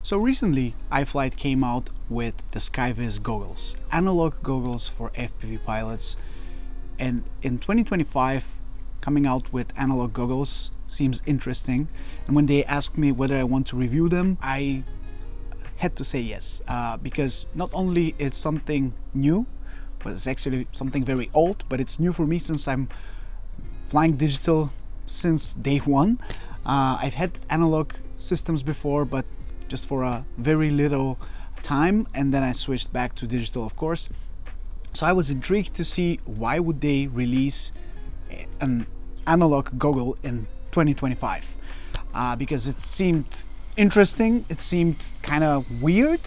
So recently, iFlight came out with the Skyviz goggles, analog goggles for FPV pilots, and in 2025, coming out with analog goggles seems interesting. And when they asked me whether I want to review them, I had to say yes, because not only it's something new, but it's actually something very old, but it's new for me since I'm flying digital since day one. I've had analog systems before, but just for a very little time, and then I switched back to digital, of course. So I was intrigued to see why would they release an analog goggle in 2025, because it seemed interesting, it seemed kind of weird,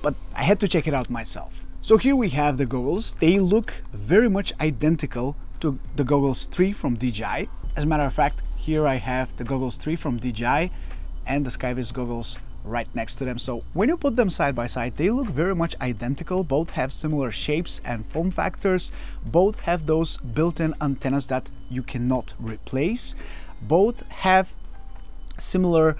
but I had to check it out myself. So here we have the goggles. They look very much identical to the Goggles 3 from DJI. As a matter of fact, here I have the Goggles 3 from DJI and the Skyviz goggles right next to them. So when you put them side by side, they look very much identical. Both have similar shapes and form factors. Both have those built-in antennas that you cannot replace. Both have similar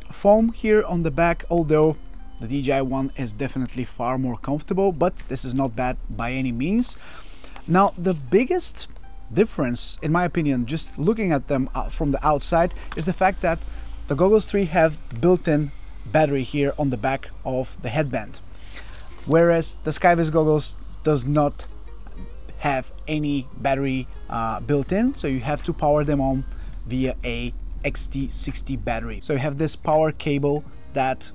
foam here on the back, although the DJI one is definitely far more comfortable, but this is not bad by any means. Now, the biggest difference, in my opinion, just looking at them from the outside, is the fact that the Goggles 3 have built-in battery here on the back of the headband, whereas the Skyviz goggles does not have any battery built in, so you have to power them on via a XT60 battery. So you have this power cable that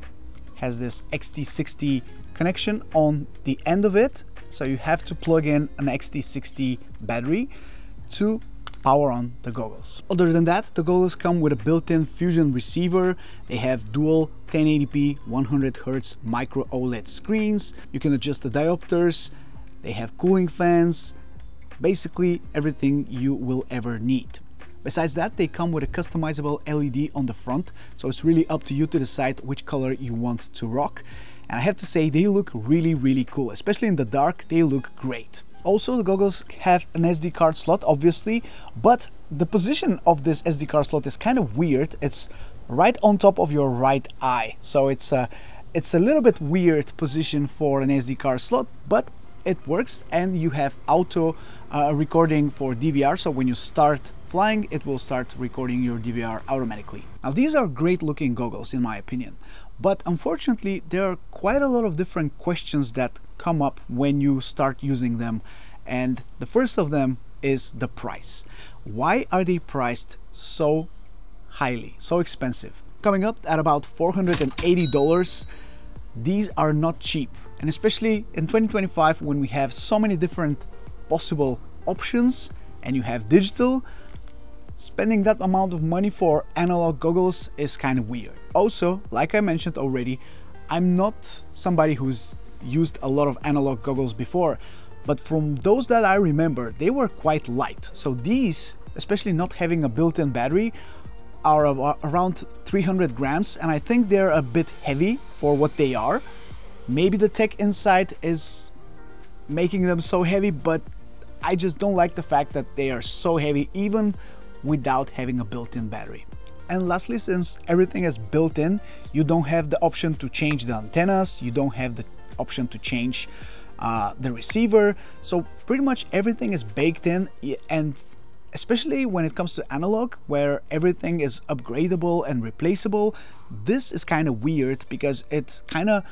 has this XT60 connection on the end of it, so you have to plug in an XT60 battery to power on the goggles. Other than that, the goggles come with a built-in fusion receiver. They have dual 1080p 100Hz micro OLED screens. You can adjust the diopters. They have cooling fans, basically everything you will ever need. Besides that, they come with a customizable LED on the front, so it's really up to you to decide which color you want to rock. And I have to say, they look really cool, especially in the dark. They look great. Also, the goggles have an SD card slot, obviously, but the position of this SD card slot is kind of weird. It's right on top of your right eye, so it's a little bit weird position for an SD card slot, but it works. And you have auto recording for DVR, so when you start flying, it will start recording your DVR automatically. Now, these are great looking goggles in my opinion, but unfortunately there are quite a lot of different questions that come up when you start using them, and the first of them is the price. Why are they priced so highly, so expensive? Coming up at about $480. These are not cheap, and especially in 2025 when we have so many different possible options and you have digital, spending that amount of money for analog goggles is kind of weird. Also, like I mentioned already, I'm not somebody who's used a lot of analog goggles before, but from those that I remember, they were quite light. So these, especially not having a built-in battery, are around 300 grams, and I think they're a bit heavy for what they are. Maybe the tech inside is making them so heavy, but I just don't like the fact that they are so heavy even without having a built-in battery. And lastly, since everything is built in, you don't have the option to change the antennas, you don't have the option to change the receiver, so pretty much everything is baked in. And especially when it comes to analog, where everything is upgradable and replaceable, this is kind of weird because it kind of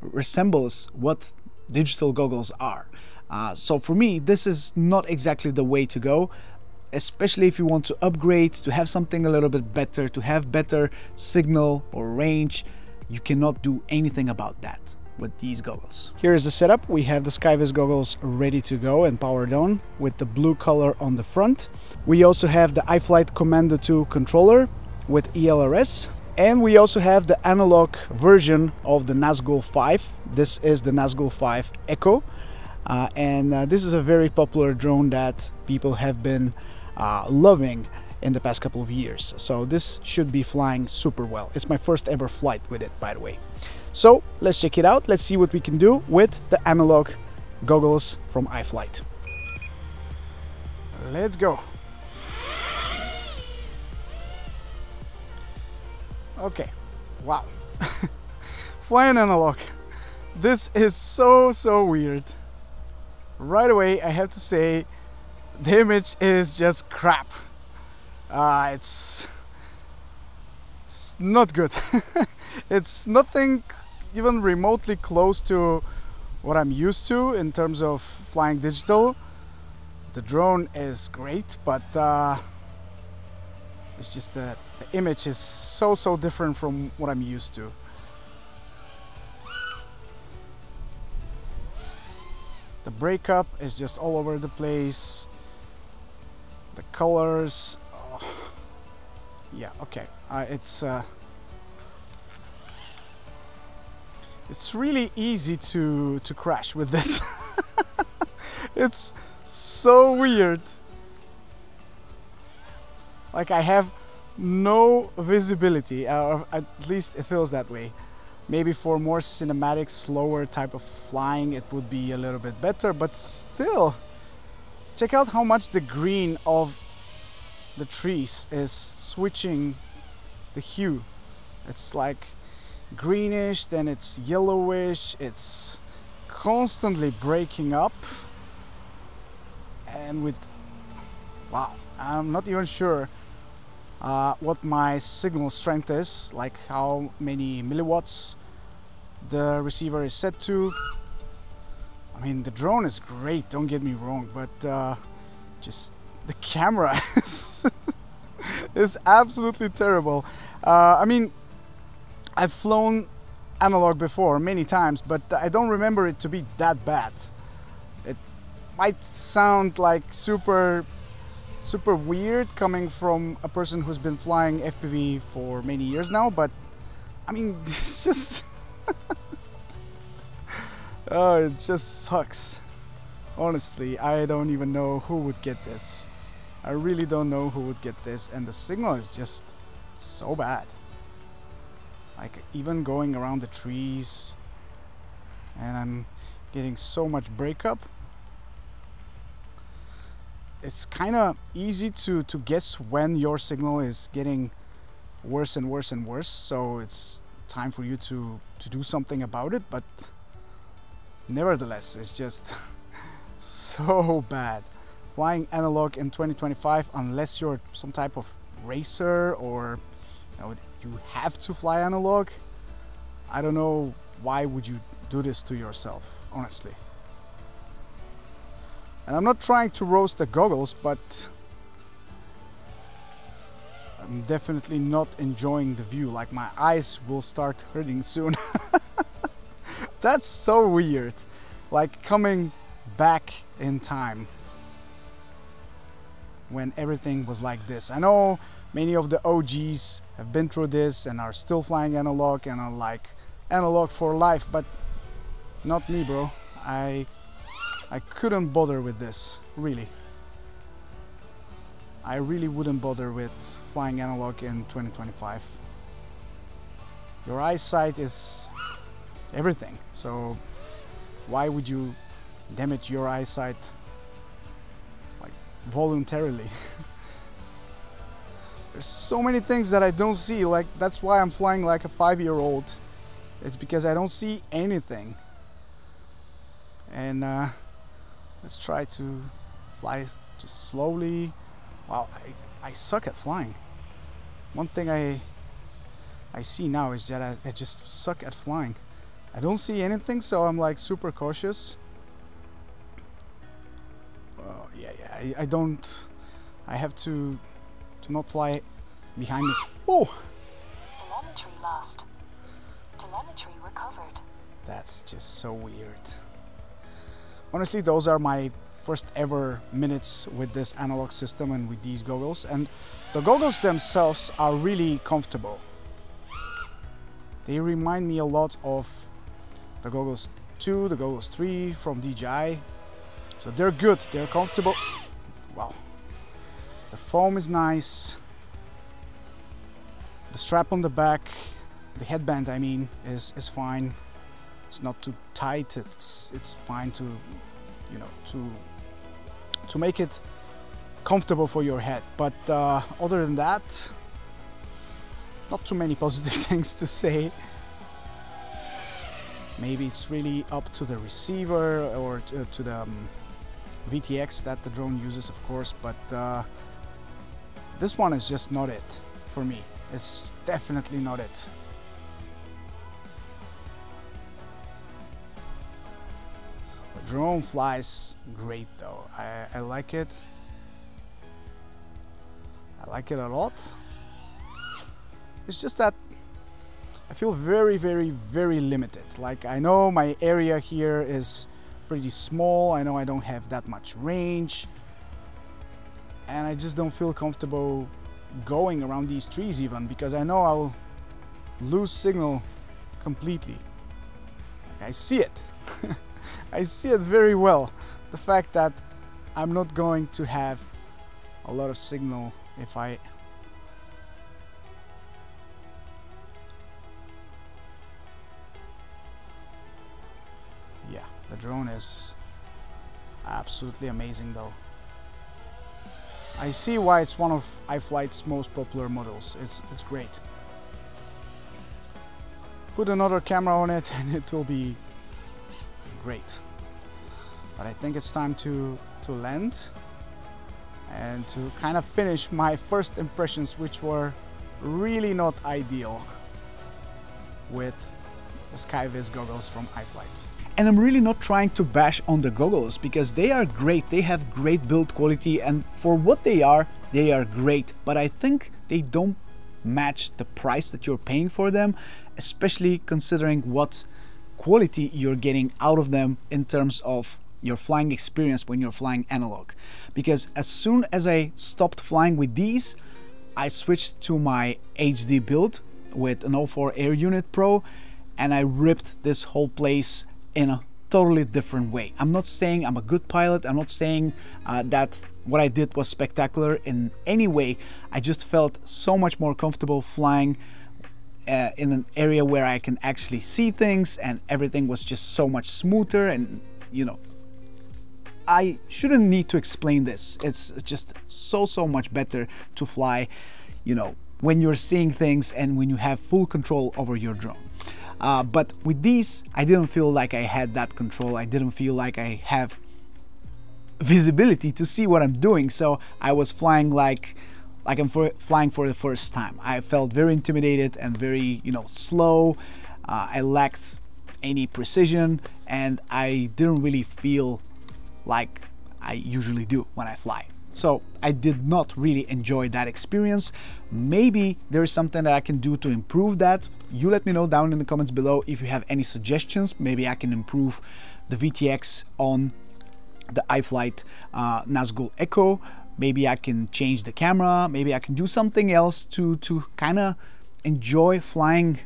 resembles what digital goggles are. So for me, this is not exactly the way to go, especially if you want to upgrade, to have something a little bit better, to have better signal or range. You cannot do anything about that with these goggles. Here is the setup. We have the Skyviz goggles ready to go and powered on with the blue color on the front. We also have the iFlight Commando 2 controller with ELRS, and we also have the analog version of the Nazgul 5. This is the Nazgul 5 Echo, and this is a very popular drone that people have been loving in the past couple of years. So this should be flying super well. It's my first ever flight with it, by the way. So let's check it out. Let's see what we can do with the analog goggles from iFlight. Let's go. Okay, wow. Flying analog. This is so weird. Right away, I have to say, the image is just crap. It's not good. It's nothing even remotely close to what I'm used to in terms of flying digital. The drone is great, but it's just that the image is so different from what I'm used to. The breakup is just all over the place. The colors, oh. Yeah, okay. It's really easy to crash with this. It's so weird. Like I have no visibility, or at least it feels that way. Maybe for more cinematic, slower type of flying it would be a little bit better, but still, check out how much the green of the trees is switching the hue. It's like greenish, then it's yellowish, it's constantly breaking up. And with, wow, I'm not even sure what my signal strength is, like how many milliwatts the receiver is set to. I mean, the drone is great, don't get me wrong, but just the camera is absolutely terrible. I mean, I've flown analog before many times, but I don't remember it to be that bad. It might sound like super weird coming from a person who's been flying FPV for many years now, but I mean, it's just oh, it just sucks. Honestly, I don't even know who would get this. I really don't know who would get this, and the signal is just so bad. Like even going around the trees, and I'm getting so much breakup. It's kind of easy to guess when your signal is getting worse and worse and worse, so it's time for you to do something about it, but nevertheless, it's just so bad. Flying analog in 2025, unless you're some type of racer or you have to fly analog, I don't know why would you do this to yourself, honestly. And I'm not trying to roast the goggles, but I'm definitely not enjoying the view. Like my eyes will start hurting soon. That's so weird. Like coming back in time when everything was like this. I know many of the OGs have been through this and are still flying analog and are like analog for life, but not me, bro. I couldn't bother with this, really. I really wouldn't bother with flying analog in 2025. Your eyesight is everything, so why would you damage your eyesight like voluntarily? There's so many things that I don't see, like that's why I'm flying like a 5-year-old. It's because I don't see anything. And let's try to fly just slowly. Wow, I suck at flying. One thing I see now is that I just suck at flying. I don't see anything, so I'm like super cautious. Oh yeah, I have to not fly behind me. Oh! Telemetry lost. Telemetry recovered. That's just so weird. Honestly, those are my first ever minutes with this analog system and with these goggles, and the goggles themselves are really comfortable. They remind me a lot of the goggles 2, the goggles 3 from DJI. So they're good, they're comfortable. Wow. The foam is nice. The strap on the back, the headband I mean, is fine. It's not too tight, it's fine to, you know, to make it comfortable for your head. But other than that, not too many positive things to say. Maybe it's really up to the receiver or to the VTX that the drone uses, of course, but this one is just not it for me. It's definitely not it. The drone flies great though. I like it. I like it a lot. It's just that I feel very, very, very limited. Like, I know my area here is pretty small. I know I don't have that much range. And I just don't feel comfortable going around these trees even, because I know I'll lose signal completely. Like, I see it. I see it very well. The fact that I'm not going to have a lot of signal if I... Yeah, the drone is absolutely amazing though. I see why it's one of iFlight's most popular models. It's great. Put another camera on it and it will be great. But I think it's time to land and to kind of finish my first impressions, which were really not ideal with the Skyviz goggles from iFlight. And I'm really not trying to bash on the goggles, because they are great. They have great build quality, and for what they are great. But I think they don't match the price that you're paying for them, especially considering what quality you're getting out of them in terms of your flying experience when you're flying analog. Because as soon as I stopped flying with these, I switched to my HD build with an 04 Air Unit Pro, and I ripped this whole place in a totally different way. I'm not saying I'm a good pilot. I'm not saying that what I did was spectacular in any way. I just felt so much more comfortable flying in an area where I can actually see things, and everything was just so much smoother. And you know, I shouldn't need to explain this. It's just so much better to fly, you know, when you're seeing things and when you have full control over your drone. But with these, I didn't feel like I had that control. I didn't feel like I have visibility to see what I'm doing. So I was flying like I'm flying for the first time. I felt very intimidated and very, you know, slow. I lacked any precision, and I didn't really feel like I usually do when I fly. So I did not really enjoy that experience. Maybe there is something that I can do to improve that. You let me know down in the comments below if you have any suggestions. Maybe I can improve the VTX on the iFlight Nazgul Echo. Maybe I can change the camera. Maybe I can do something else to kind of enjoy flying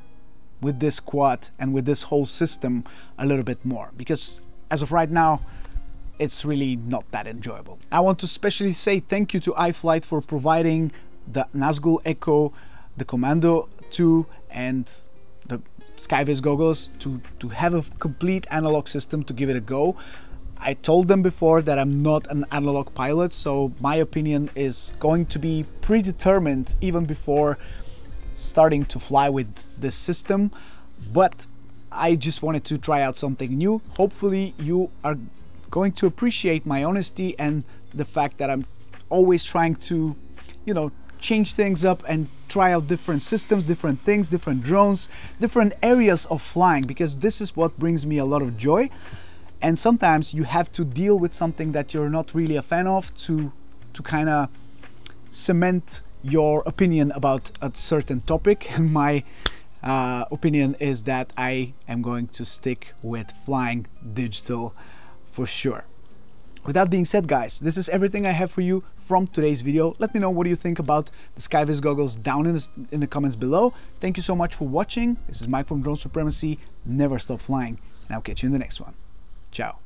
with this quad and with this whole system a little bit more. Because as of right now, it's really not that enjoyable. I want to especially say thank you to iFlight for providing the Nazgul Echo, the Commando 2 and the Skyviz goggles to have a complete analog system to give it a go. I told them before that I'm not an analog pilot, so my opinion is going to be predetermined even before starting to fly with this system. But I just wanted to try out something new. Hopefully you are going to appreciate my honesty and the fact that I'm always trying to, you know, change things up and try out different systems, different things, different drones, different areas of flying, because this is what brings me a lot of joy. And sometimes you have to deal with something that you're not really a fan of to kind of cement your opinion about a certain topic. And my opinion is that I am going to stick with flying digital for sure. With that being said, guys, this is everything I have for you from today's video. Let me know what do you think about the Skyviz goggles down in the comments below. Thank you so much for watching. This is Mike from Drone Supremacy. Never stop flying, and I'll catch you in the next one. Ciao.